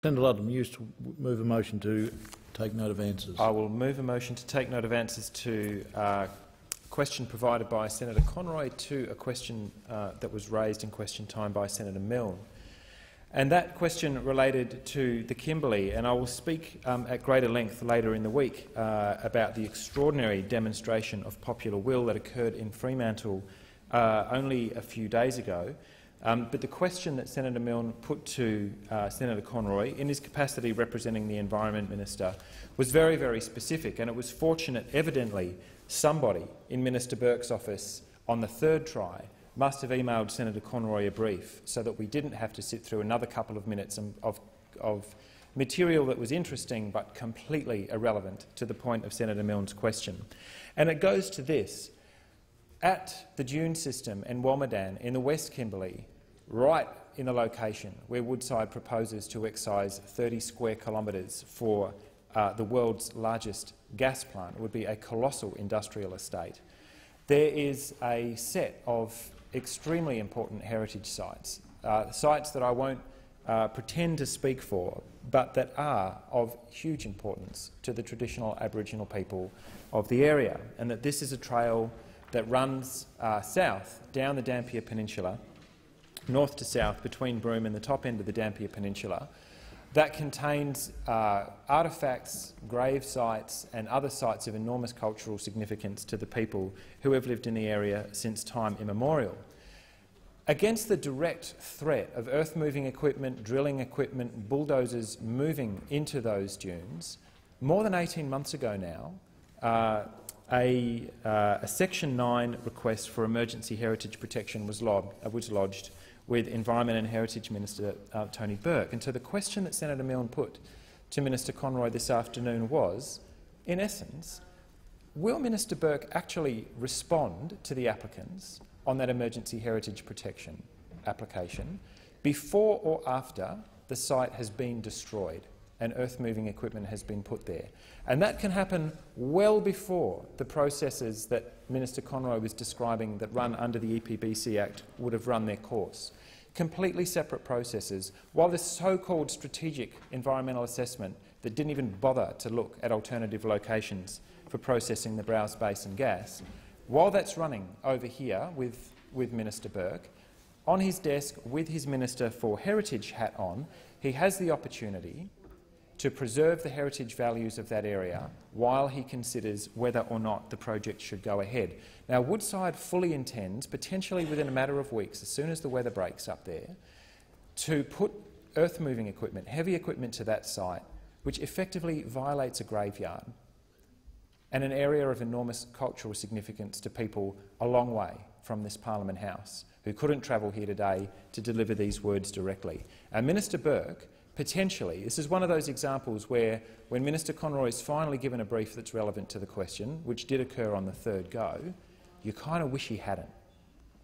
Senator Ludlam used to move a motion to take note of answers. I will move a motion to take note of answers to a question provided by Senator Conroy to a question that was raised in question time by Senator Milne. And that question related to the Kimberley, and I will speak at greater length later in the week about the extraordinary demonstration of popular will that occurred in Fremantle only a few days ago. But the question that Senator Milne put to Senator Conroy, in his capacity representing the Environment Minister, was very, very specific, and it was fortunate, evidently, somebody in Minister Burke's office on the third try must have emailed Senator Conroy a brief so that we didn't have to sit through another couple of minutes of material that was interesting but completely irrelevant to the point of Senator Milne's question. And it goes to this. At the dune system in Walmadan in the West Kimberley, right in the location where Woodside proposes to excise 30 square kilometres for the world's largest gas plant, it would be a colossal industrial estate, there is a set of extremely important heritage sites, sites that I won't pretend to speak for, but that are of huge importance to the traditional Aboriginal people of the area, and that this is a trail that runs south down the Dampier Peninsula, north to south between Broome and the top end of the Dampier Peninsula, that contains artefacts, grave sites and other sites of enormous cultural significance to the people who have lived in the area since time immemorial. Against the direct threat of earth-moving equipment, drilling equipment, bulldozers moving into those dunes, more than 18 months ago now, a Section 9 request for emergency heritage protection was lodged with Environment and Heritage Minister Tony Burke. And so the question that Senator Milne put to Minister Conroy this afternoon was, in essence, will Minister Burke actually respond to the applicants on that emergency heritage protection application before or after the site has been destroyed and earth-moving equipment has been put there? And that can happen well before the processes that Minister Conroy was describing that run under the EPBC Act would have run their course. Completely separate processes, while this so-called strategic environmental assessment that didn't even bother to look at alternative locations for processing the Browse Basin gas, while that's running over here with Minister Burke, on his desk with his Minister for Heritage hat on, he has the opportunity to preserve the heritage values of that area while he considers whether or not the project should go ahead. Now, Woodside fully intends, potentially within a matter of weeks, as soon as the weather breaks up there, to put earth-moving equipment, heavy equipment to that site, which effectively violates a graveyard and an area of enormous cultural significance to people a long way from this Parliament House, who couldn't travel here today to deliver these words directly. And Minister Burke, potentially, this is one of those examples where, when Minister Conroy is finally given a brief that's relevant to the question, which did occur on the third go, you kind of wish he hadn't.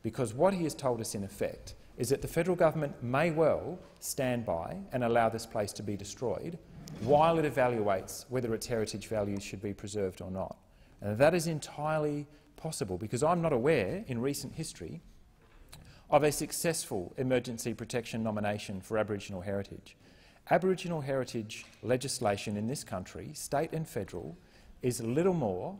Because what he has told us, in effect, is that the federal government may well stand by and allow this place to be destroyed while it evaluates whether its heritage values should be preserved or not. And that is entirely possible, because I'm not aware, in recent history, of a successful emergency protection nomination for Aboriginal heritage. Aboriginal heritage legislation in this country, state and federal, is little more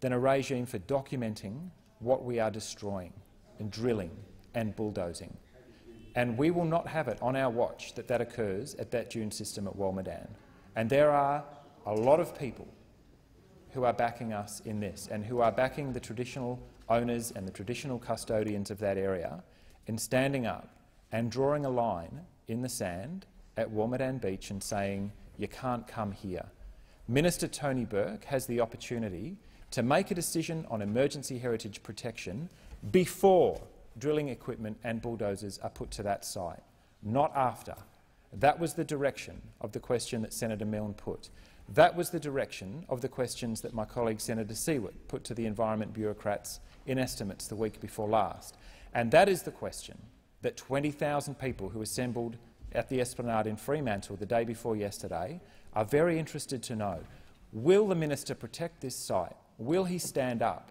than a regime for documenting what we are destroying and drilling and bulldozing. And we will not have it on our watch that that occurs at that dune system at Walmadan. And there are a lot of people who are backing us in this, and who are backing the traditional owners and the traditional custodians of that area in standing up and drawing a line in the sand at Walmadan Beach and saying, you can't come here. Minister Tony Burke has the opportunity to make a decision on emergency heritage protection before drilling equipment and bulldozers are put to that site, not after. That was the direction of the question that Senator Milne put. That was the direction of the questions that my colleague Senator Siewert put to the environment bureaucrats in estimates the week before last. And that is the question that 20,000 people who assembled at the Esplanade in Fremantle the day before yesterday are very interested to know. Will the minister protect this site? Will he stand up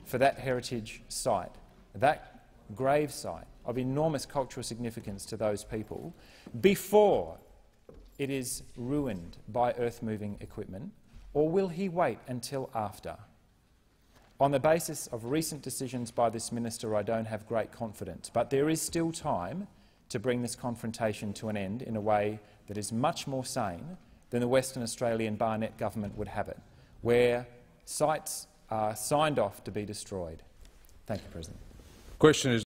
for that heritage site, that grave site of enormous cultural significance to those people, before it is ruined by earth-moving equipment, or will he wait until after? On the basis of recent decisions by this minister, I don't have great confidence, but there is still time to bring this confrontation to an end in a way that is much more sane than the Western Australian Barnett government would have it, where sites are signed off to be destroyed. Thank you, President. Question is